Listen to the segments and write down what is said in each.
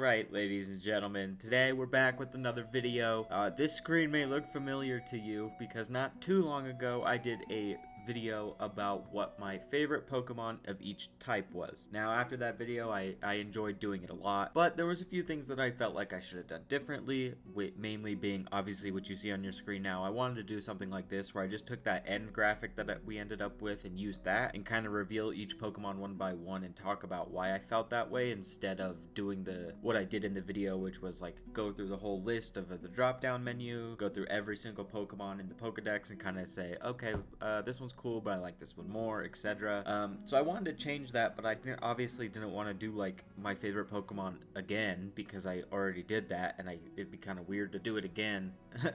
Alright, ladies and gentlemen, today we're back with another video. This screen may look familiar to you because not too long ago I did a video about what my favorite Pokemon of each type was. Now after that video I enjoyed doing it a lot, but there was a few things that I felt like I should have done differently, mainly being obviously what you see on your screen now. I wanted to do something like this where I just took that end graphic that we ended up with and used that and kind of reveal each Pokemon one by one and talk about why I felt that way instead of doing what I did in the video, which was like go through the whole list of the drop down menu, go through every single Pokemon in the Pokedex and kind of say, okay, this one's cool, but I like this one more, etc. So I wanted to change that, but I obviously didn't want to do like my favorite Pokemon again because I already did that and it'd be kind of weird to do it again.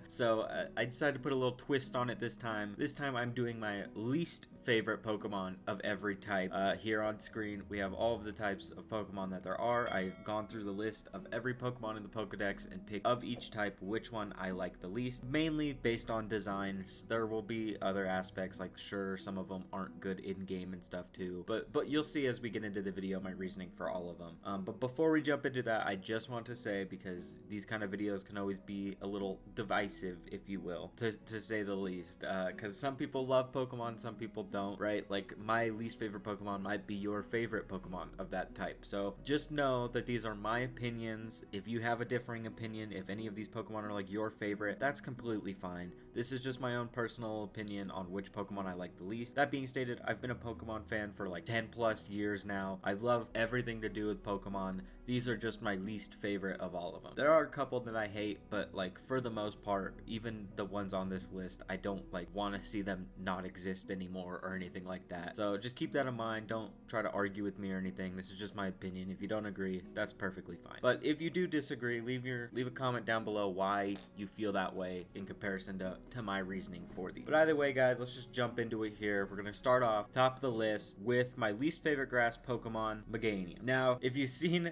So I decided to put a little twist on it this time. This time I'm doing my least favorite Pokemon of every type. Here on screen we have all of the types of Pokemon that there are. I've gone through the list of every Pokemon in the Pokedex and picked of each type which one I like the least, mainly based on design. There will be other aspects, like sure some of them aren't good in-game and stuff too, but you'll see as we get into the video my reasoning for all of them. But before we jump into that, I just want to say, because these kind of videos can always be a little divisive, if you will, to say the least, because some people love Pokemon, some people don't, right? Like my least favorite Pokemon might be your favorite Pokemon of that type, so just know that these are my opinions. If you have a differing opinion, if any of these Pokemon are like your favorite, that's completely fine. This is just my own personal opinion on which Pokemon I like the least. That being stated, I've been a Pokemon fan for like 10 plus years now. I love everything to do with Pokemon. These are just my least favorite of all of them. There are a couple that I hate, but like for the most part, even the ones on this list, I don't like want to see them not exist anymore or anything like that. So just keep that in mind. Don't try to argue with me or anything. This is just my opinion. If you don't agree, that's perfectly fine. But if you do disagree, leave a comment down below why you feel that way in comparison to my reasoning for these. But either way, guys, let's just jump into it here. We're gonna start off top of the list with my least favorite grass Pokemon, Meganium. Now, if you've seen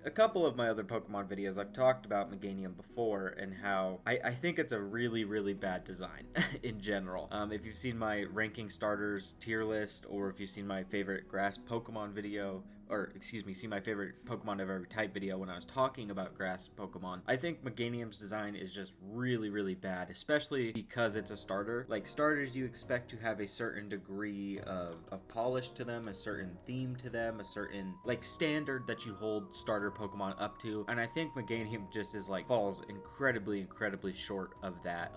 a couple of my other Pokemon videos, I've talked about Meganium before and how I think it's a really, really bad design in general. If you've seen my ranking starters tier list, or if you've seen my favorite grass Pokemon video, or excuse me, see my favorite Pokemon of every type video when I was talking about grass Pokemon, I think Meganium's design is just really, really bad, especially because it's a starter. Like starters, you expect to have a certain degree of polish to them, a certain theme to them, a certain like standard that you hold starter Pokemon up to, and I think Meganium just is like falls incredibly short of that.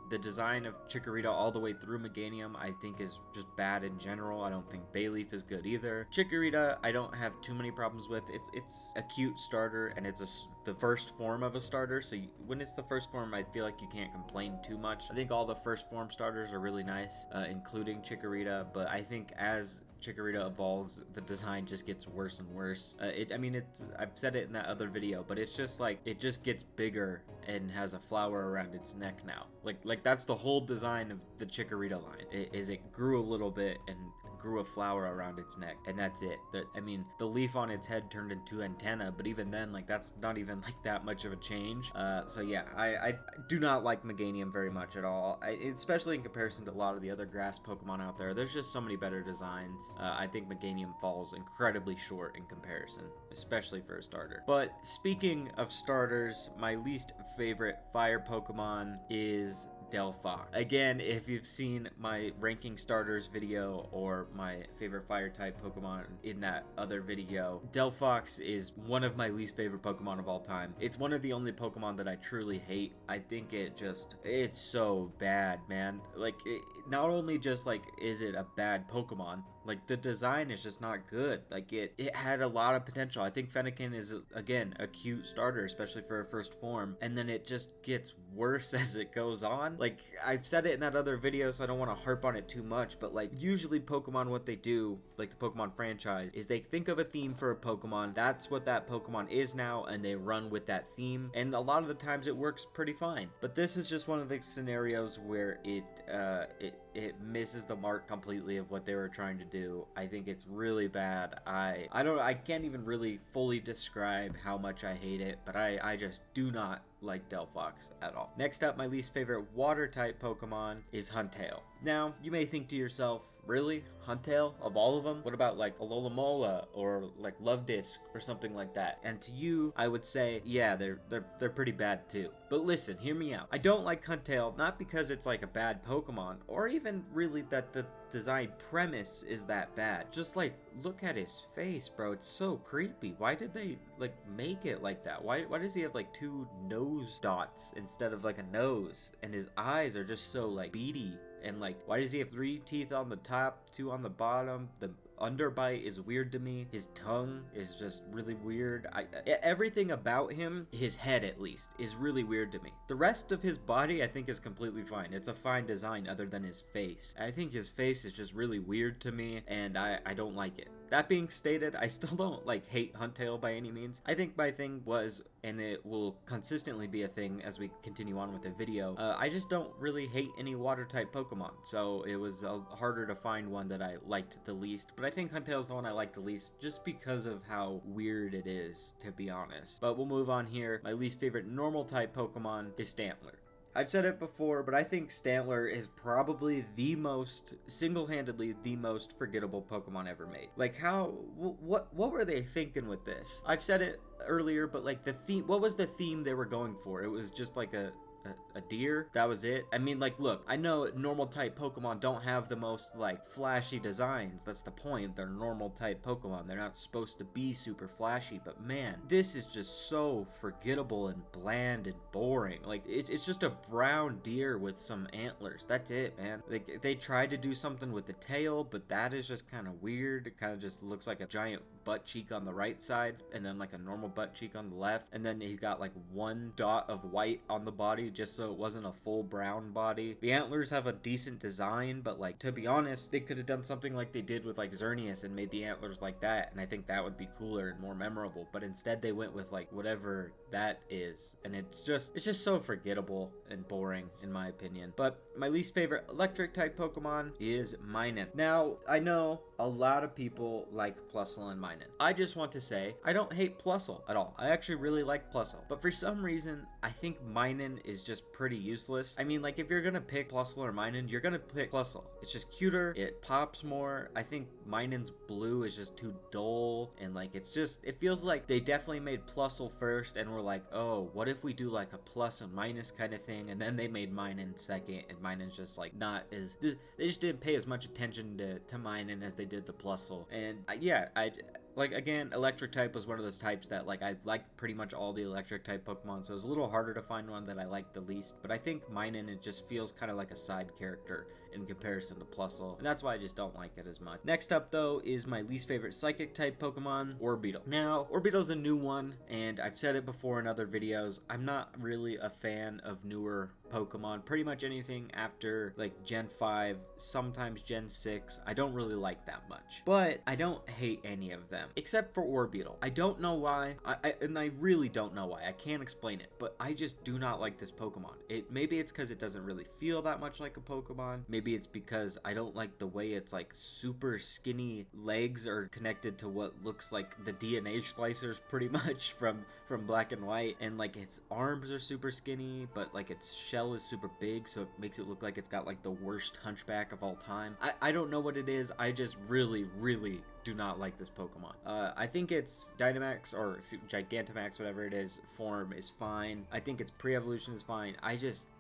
The design of Chikorita all the way through Meganium I think is just bad in general. I don't think Bayleaf is good either. Chikorita I don't have too many problems with. It's a cute starter and it's the first form of a starter, so when it's the first form I feel like you can't complain too much. I think all the first form starters are really nice, including Chikorita, but I think as Chikorita evolves, the design just gets worse and worse. I've said it in that other video, but it's just like it just gets bigger and has a flower around its neck now. Like that's the whole design of the Chikorita line. It grew a little bit and grew a flower around its neck, and that's it. The leaf on its head turned into antenna, but even then, like that's not even like that much of a change. So yeah, I do not like Meganium very much at all, especially in comparison to a lot of the other grass Pokemon out there. There's just so many better designs. I think Meganium falls incredibly short in comparison, especially for a starter. But speaking of starters, my least favorite fire Pokemon is Delphox. Again, if you've seen my ranking starters video or my favorite fire type Pokemon in that other video, Delphox is one of my least favorite Pokemon of all time. It's one of the only Pokemon that I truly hate. I think it's so bad, man. Like, not only just like is it a bad Pokemon, like the design is just not good. Like it had a lot of potential. I think Fennekin is again a cute starter, especially for a first form, and then it just gets worse as it goes on. Like I've said it in that other video, so I don't want to harp on it too much, but like usually Pokemon, what they do, like the Pokemon franchise, is they think of a theme for a Pokemon, that's what that Pokemon is now, and they run with that theme, and a lot of the times it works pretty fine. But this is just one of the scenarios where it misses the mark completely of what they were trying to do. I think it's really bad. I can't even really fully describe how much I hate it, but I just do not like Delphox at all. Next up, my least favorite water type Pokemon is Huntail. Now, you may think to yourself, really? Huntail? Of all of them? What about like Alomomola or like Love Disc or something like that? And to you, I would say, yeah, they're pretty bad too. But listen, hear me out. I don't like Huntail, not because it's like a bad Pokemon, or even really that the design premise is that bad. Just like, look at his face, bro. It's so creepy. Why did they like make it like that? Why does he have like 2 nose dots instead of like a nose? And his eyes are just so like beady. And like, why does he have 3 teeth on the top, 2 on the bottom? The underbite is weird to me. His tongue is just really weird. Everything about him, his head at least, is really weird to me. The rest of his body I think is completely fine. It's a fine design other than his face. I think his face is just really weird to me, and I don't like it. That being stated, I still don't like hate Huntail by any means. I think my thing was, and it will consistently be a thing as we continue on with the video, I just don't really hate any water type Pokemon, so it was harder to find one that I liked the least. But I think Huntail's the one I like the least just because of how weird it is, to be honest. But we'll move on here. My least favorite normal type Pokemon is Stantler. I've said it before, but I think Stantler is probably the most, single-handedly, the most forgettable Pokemon ever made. Like, what were they thinking with this? I've said it earlier, but like the theme, what was the theme they were going for? It was just like a deer. That was it. I mean, like, look, I know normal type Pokemon don't have the most like flashy designs. That's the point. They're normal type Pokemon. They're not supposed to be super flashy, but man, this is just so forgettable and bland and boring. Like, it's just a brown deer with some antlers. That's it, man. Like, they tried to do something with the tail, but that is just kind of weird. It kind of just looks like a giant butt cheek on the right side and then like a normal butt cheek on the left, and then he's got like 1 dot of white on the body just so it wasn't a full brown body. The antlers have a decent design, but like, to be honest, they could have done something like they did with like Xerneas and made the antlers like that, and I think that would be cooler and more memorable. But instead they went with like whatever that is, and it's just so forgettable and boring in my opinion. But my least favorite electric type Pokemon is Minun. Now, I know a lot of people like Plusle and Minun. I just want to say, I don't hate Plusle at all. I actually really like Plusle, but for some reason, I think Minun is just pretty useless. I mean, like, if you're gonna pick Plusle or Minun, you're gonna pick Plusle. It's just cuter, it pops more. I think Minun's blue is just too dull, and like, it feels like they definitely made Plusle first, and were like, oh, what if we do like a plus and minus kind of thing, and then they made Minun second, and Minun's just like not as, they just didn't pay as much attention to Minun as they did to Plusle. And yeah, like, again, electric type was one of those types that, like, I like pretty much all the electric type Pokemon, so it was a little harder to find one that I liked the least. But I think Minun, it just feels kind of like a side character in comparison to Plusle, and that's why I just don't like it as much. Next up, though, is my least favorite psychic type Pokemon, Orbeetle. Now, Orbeetle's a new one, and I've said it before in other videos, I'm not really a fan of newer Pokemon. Pretty much anything after like Gen 5, sometimes Gen 6, I don't really like that much. But I don't hate any of them, except for Orbeetle. I don't know why, and I really don't know why. I can't explain it, but I just do not like this Pokemon. Maybe it's because it doesn't really feel that much like a Pokemon. Maybe it's because I don't like the way it's like super skinny legs are connected to what looks like the DNA splicers pretty much from Black and White, and like its arms are super skinny, but like its shell is super big, so it makes it look like it's got like the worst hunchback of all time. I don't know what it is. I just really do not like this Pokemon. I think its Dynamax or Gigantamax, whatever it is, form is fine. I think its pre-evolution is fine.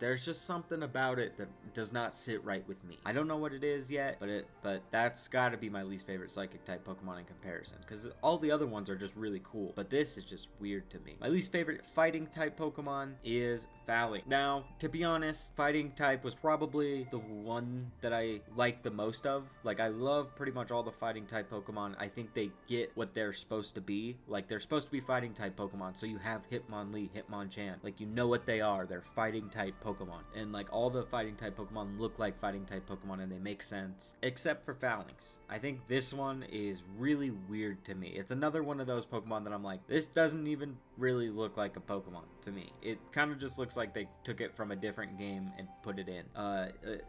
There's just something about it that does not sit right with me. I don't know what it is yet, but that's gotta be my least favorite psychic type Pokemon in comparison, because all the other ones are just really cool, but this is just weird to me. My least favorite fighting type Pokemon is Falling. Now, to be honest, fighting type was probably the one that I like the most of. Like, I love pretty much all the fighting type Pokemon. I think they get what they're supposed to be. Like, they're supposed to be fighting type Pokemon, so you have Hitmonlee, Hitmonchan. Like, you know what they are. They're fighting type Pokemon. And like, all the fighting type Pokemon look like fighting type Pokemon, and they make sense, except for Phalanx. I think this one is really weird to me. It's another one of those Pokemon that I'm like, this doesn't even really look like a Pokemon to me. It kind of just looks like they took it from a different game and put it in.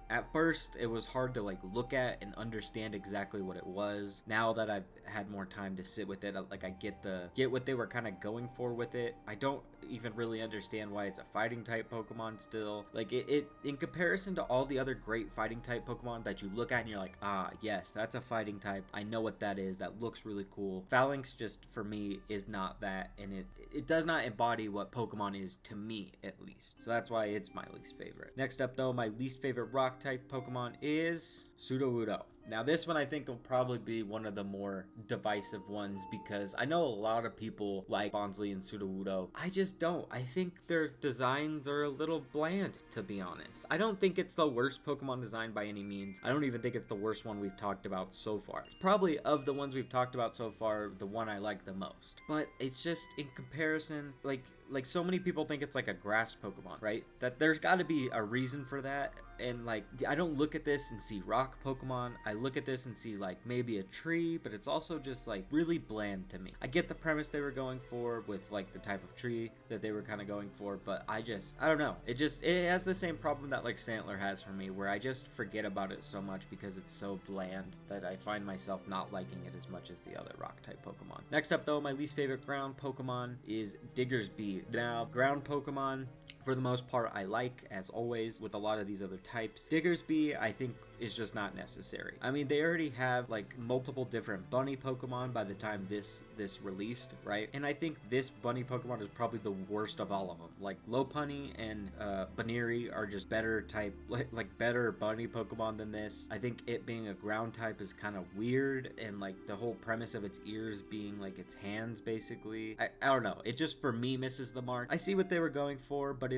At first, it was hard to like look at and understand exactly what it was. Now that I've had more time to sit with it, like I get what they were kind of going for with it. I don't even really understand why it's a fighting type Pokemon still. Like it in comparison to all the other great fighting type Pokemon that you look at and you're like, ah, yes, that's a fighting type. I know what that is. That looks really cool. Phalanx just for me is not that, and it does not embody what Pokemon is to me, at least. So that's why it's my least favorite. Next up though, my least favorite rock type Pokemon is Sudowoodo. Now this one I think will probably be one of the more divisive ones because I know a lot of people like Bonsly and Sudowoodo. I just don't. I think their designs are a little bland, to be honest. I don't think it's the worst Pokemon design by any means. I don't even think it's the worst one we've talked about so far. It's probably, of the ones we've talked about so far, the one I like the most. But it's just, in comparison, like so many people think it's like a grass Pokemon, right? That there's got to be a reason for that. And like, I don't look at this and see rock Pokemon. I look at this and see like maybe a tree, but it's also just like really bland to me. I get the premise they were going for with like the type of tree that they were kind of going for, but I don't know. It has the same problem that like Sandler has for me, where I just forget about it so much because it's so bland that I find myself not liking it as much as the other rock type Pokemon. Next up though, my least favorite ground Pokemon is Diggersby. Now, ground Pokemon, for the most part, I like, as always, with a lot of these other types. Diggersby, I think, is just not necessary. I mean, they already have, like, multiple different bunny Pokemon by the time this released, right? And I think this bunny Pokemon is probably the worst of all of them. Like, Lopunny and Baneri are just better type, like better bunny Pokemon than this. I think it being a ground type is kind of weird, and, like, the whole premise of its ears being, like, its hands, basically. I don't know. It just, for me, misses the mark. I see what they were going for, but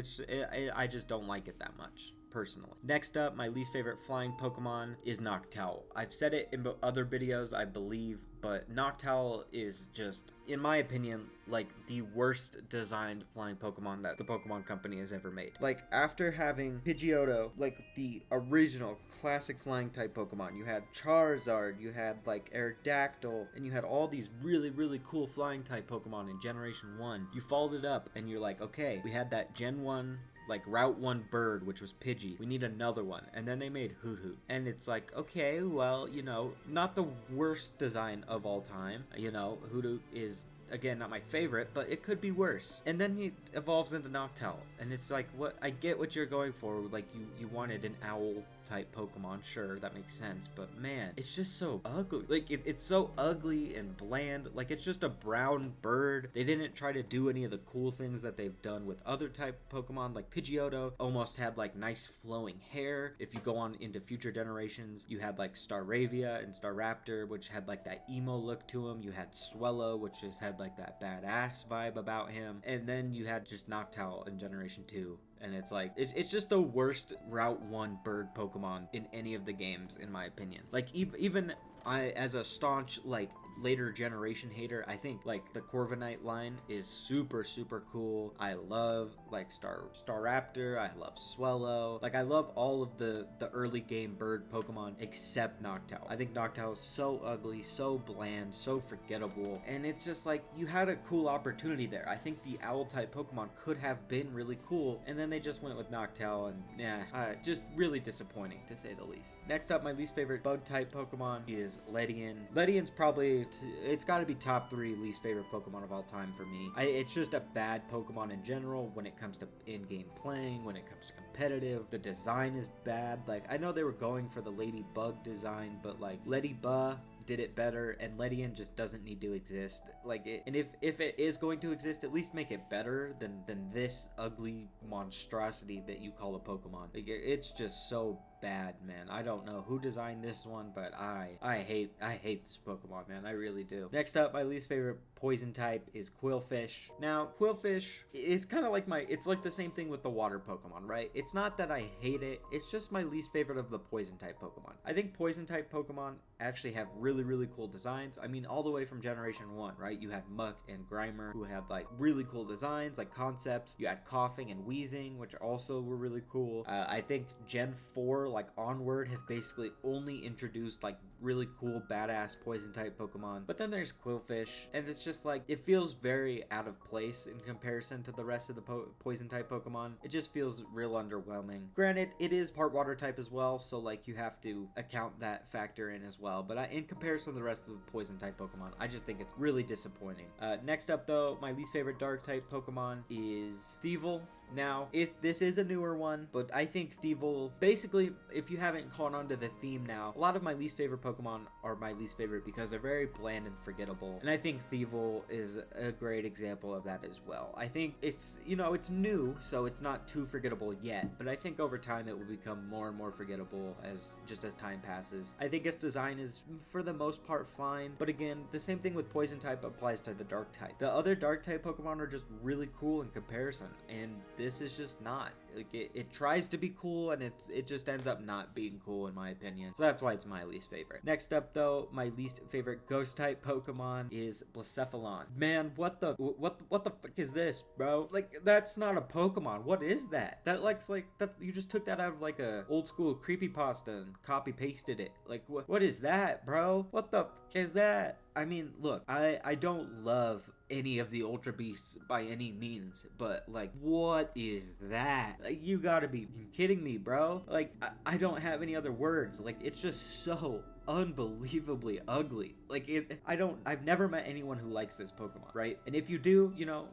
I just don't like it that much, personally. Next up, my least favorite flying Pokemon is Noctowl. I've said it in other videos, I believe, but Noctowl is just, in my opinion, like the worst designed flying Pokemon that the Pokemon Company has ever made. Like, after having Pidgeotto, like the original classic flying type Pokemon, you had Charizard, you had like Aerodactyl, and you had all these really, really cool flying type Pokemon in Generation 1. You followed it up and you're like, okay, we had that Gen 1 like Route 1 bird, which was Pidgey. We need another one. And then they made Hoot Hoot. And it's like, okay, well, you know, not the worst design of all time. You know, Hoot Hoot is, again, not my favorite, but it could be worse. And then he evolves into Noctowl. And it's like, what, I get what you're going for. Like, you wanted an owl type Pokemon, sure, that makes sense, but man, it's just so ugly. Like, it's so ugly and bland. Like, it's just a brown bird. They didn't try to do any of the cool things that they've done with other type Pokemon. Like Pidgeotto almost had like nice flowing hair. If you go on into future generations, you had like Staravia and Staraptor, which had like that emo look to him. You had Swellow, which just had like that badass vibe about him. And then you had just Noctowl in Generation 2. And it's like, it's just the worst Route 1 bird Pokemon in any of the games, in my opinion. Like, even I, as a staunch, like, later generation hater, I think, like, the Corviknight line is super, super cool. I love, like, Staraptor. I love Swellow. Like, I love all of the early game bird Pokemon except Noctowl. I think Noctowl is so ugly, so bland, so forgettable. And it's just like, you had a cool opportunity there. I think the owl-type Pokemon could have been really cool, and then they just went with Noctowl, and yeah, just really disappointing, to say the least. Next up, my least favorite bug-type Pokemon is Ledian. Ledian's probably, it's got to be top 3 least favorite Pokemon of all time for me. It's just a bad Pokemon in general when it comes to in-game playing, when it comes to competitive. The design is bad. Like, I know they were going for the Ladybug design, but like, Ladybug did it better, and Ledian just doesn't need to exist. Like, and if it is going to exist, at least make it better than this ugly monstrosity that you call a Pokemon. Like, it's just so bad, man. I don't know who designed this one, but I hate this Pokemon, man. I really do. Next up, my least favorite poison type is Quillfish. Now, Quillfish is kind of like it's like the same thing with the water Pokemon, right? It's not that I hate it, it's just my least favorite of the poison type Pokemon. I think poison type Pokemon actually have really, really cool designs. I mean, all the way from Generation 1, right? You had Muck and Grimer, who had like really cool designs, like concepts. You had Coughing and Wheezing, which also were really cool. I think Gen 4 4 like onward have basically only introduced like really cool badass poison type Pokemon, but then there's Quillfish, and it's just like it feels very out of place in comparison to the rest of the poison type Pokemon. It just feels real underwhelming. Granted, it is part water type as well, so like you have to account that factor in as well, but in comparison to the rest of the poison type Pokemon, I just think it's really disappointing. Next up though, my least favorite dark type Pokemon is Thievul. Now, this is a newer one, but I think Thievul, basically, if you haven't caught on to the theme now, a lot of my least favorite Pokemon are my least favorite because they're very bland and forgettable. And I think Thievul is a great example of that as well. I think it's, you know, it's new, so it's not too forgettable yet, but I think over time it will become more and more forgettable as time passes. I think its design is, for the most part, fine, but again, the same thing with Poison type applies to the Dark type. The other Dark type Pokemon are just really cool in comparison, and this is just not. Like it tries to be cool, and it just ends up not being cool in my opinion. So that's why it's my least favorite. Next up though, my least favorite ghost type Pokemon is Blacephalon. Man, what the fuck is this, bro? Like, that's not a Pokemon. What is that? That looks like that you just took that out of like a old school creepypasta and copy pasted it. Like what is that, bro? What the fuck is that? I mean, look, I don't love any of the Ultra Beasts by any means, but like, what is that? Like, you gotta be kidding me, bro. Like, I don't have any other words. Like, it's just so unbelievably ugly. Like, I've never met anyone who likes this Pokemon, right? And if you do, you know,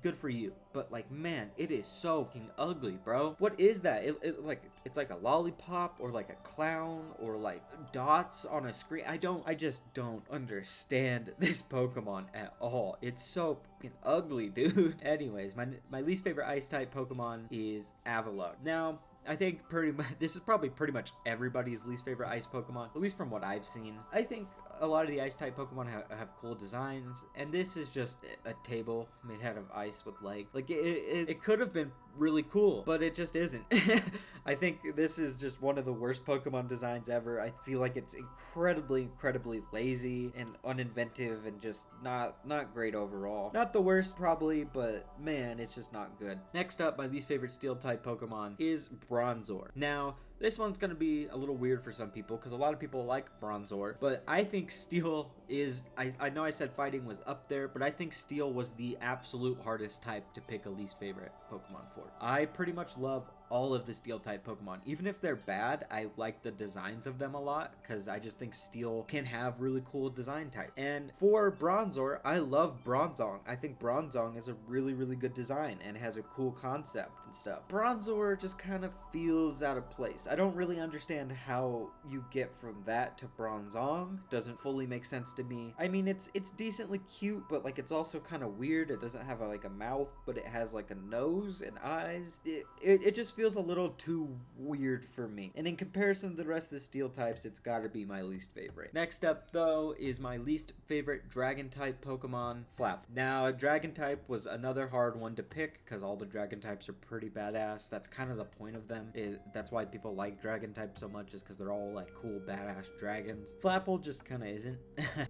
good for you. But like, man, it is so fucking ugly, bro. What is that? It's like a lollipop or like a clown or like dots on a screen. I just don't understand this Pokemon at all. It's so fucking ugly, dude. Anyways, my least favorite ice type Pokemon is Avalugg. Now, I think this is probably pretty much everybody's least favorite ice Pokemon, at least from what I've seen. I think a lot of the ice type Pokemon have cool designs, and this is just a table made out of ice with legs. Like, it could have been really cool, but it just isn't. I think this is just one of the worst Pokemon designs ever. I feel like it's incredibly lazy and uninventive and just not great overall. Not the worst probably, but man, it's just not good. Next up, my least favorite steel type Pokemon is Bronzor. Now, this one's gonna be a little weird for some people because a lot of people like Bronzor, but I think Steel is, I know I said fighting was up there, but I think Steel was the absolute hardest type to pick a least favorite Pokemon for. I pretty much love all of the Steel type Pokemon. Even if they're bad, I like the designs of them a lot because I just think Steel can have really cool design type. And for Bronzor, I love Bronzong. I think Bronzong is a really good design and has a cool concept and stuff. Bronzor just kind of feels out of place. I don't really understand how you get from that to Bronzong. Doesn't fully make sense to me. I mean, it's decently cute, but like it's also kind of weird. It doesn't have like a mouth, but it has like a nose and eyes. It just feels a little too weird for me. And in comparison to the rest of the Steel types, it's gotta be my least favorite. Next up though is my least favorite Dragon type Pokemon, Flap. Now, Dragon type was another hard one to pick because all the Dragon types are pretty badass. That's kind of the point of them. That's why people like Dragon type so much, is because they're all like cool badass dragons. Flapple just kind of isn't.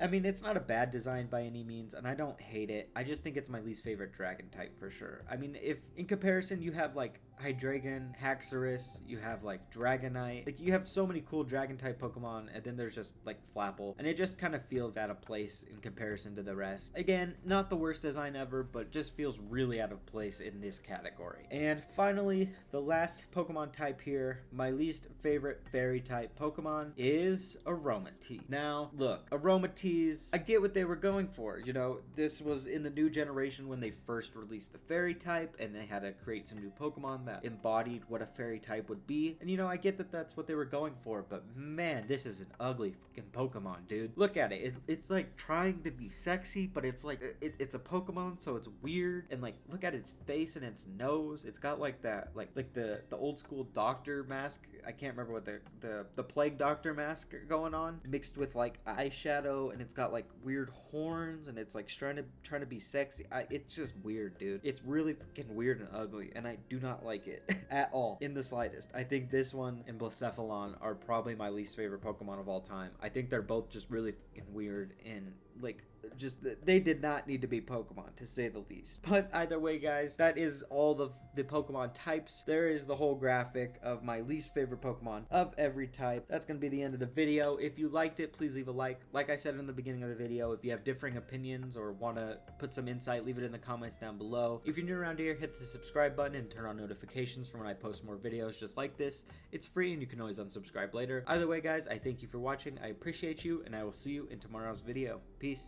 I mean, it's not a bad design by any means, and I don't hate it. I just think it's my least favorite Dragon type for sure. I mean, if in comparison you have like Hydreigon, Haxorus, you have like Dragonite, like you have so many cool Dragon type Pokemon, and then there's just like Flapple, and it just kind of feels out of place in comparison to the rest. Again, not the worst design ever, but just feels really out of place in this category. And finally, the last Pokemon type here, my least favorite fairy type Pokemon is Aromatisse. Now, look, Aromatisse, I get what they were going for. You know, this was in the new generation when they first released the fairy type, and they had to create some new Pokemon that embodied what a fairy type would be. And you know, I get that that's what they were going for, but man, this is an ugly fucking Pokemon, dude. Look at it. It's like trying to be sexy, but it's like, it's a Pokemon, so it's weird. And like, look at its face and its nose. It's got like that, like the old school doctor mask. I can't remember what the plague doctor mask going on, mixed with like eyeshadow, and it's got like weird horns, and it's like trying to be sexy. It's just weird, dude. It's really fucking weird and ugly, and I do not like it at all in the slightest. I think this one and Blacephalon are probably my least favorite Pokemon of all time. I think they're both just really fucking weird and like just, they did not need to be Pokemon, to say the least. But either way, guys, that is all of the Pokemon types. There is the whole graphic of my least favorite Pokemon of every type. That's going to be the end of the video. If you liked it, please leave a like. Like I said in the beginning of the video, if you have differing opinions or want to put some insight, leave it in the comments down below. If you're new around here, hit the subscribe button and turn on notifications for when I post more videos just like this. It's free and you can always unsubscribe later. Either way, guys, I thank you for watching. I appreciate you, and I will see you in tomorrow's video. Peace.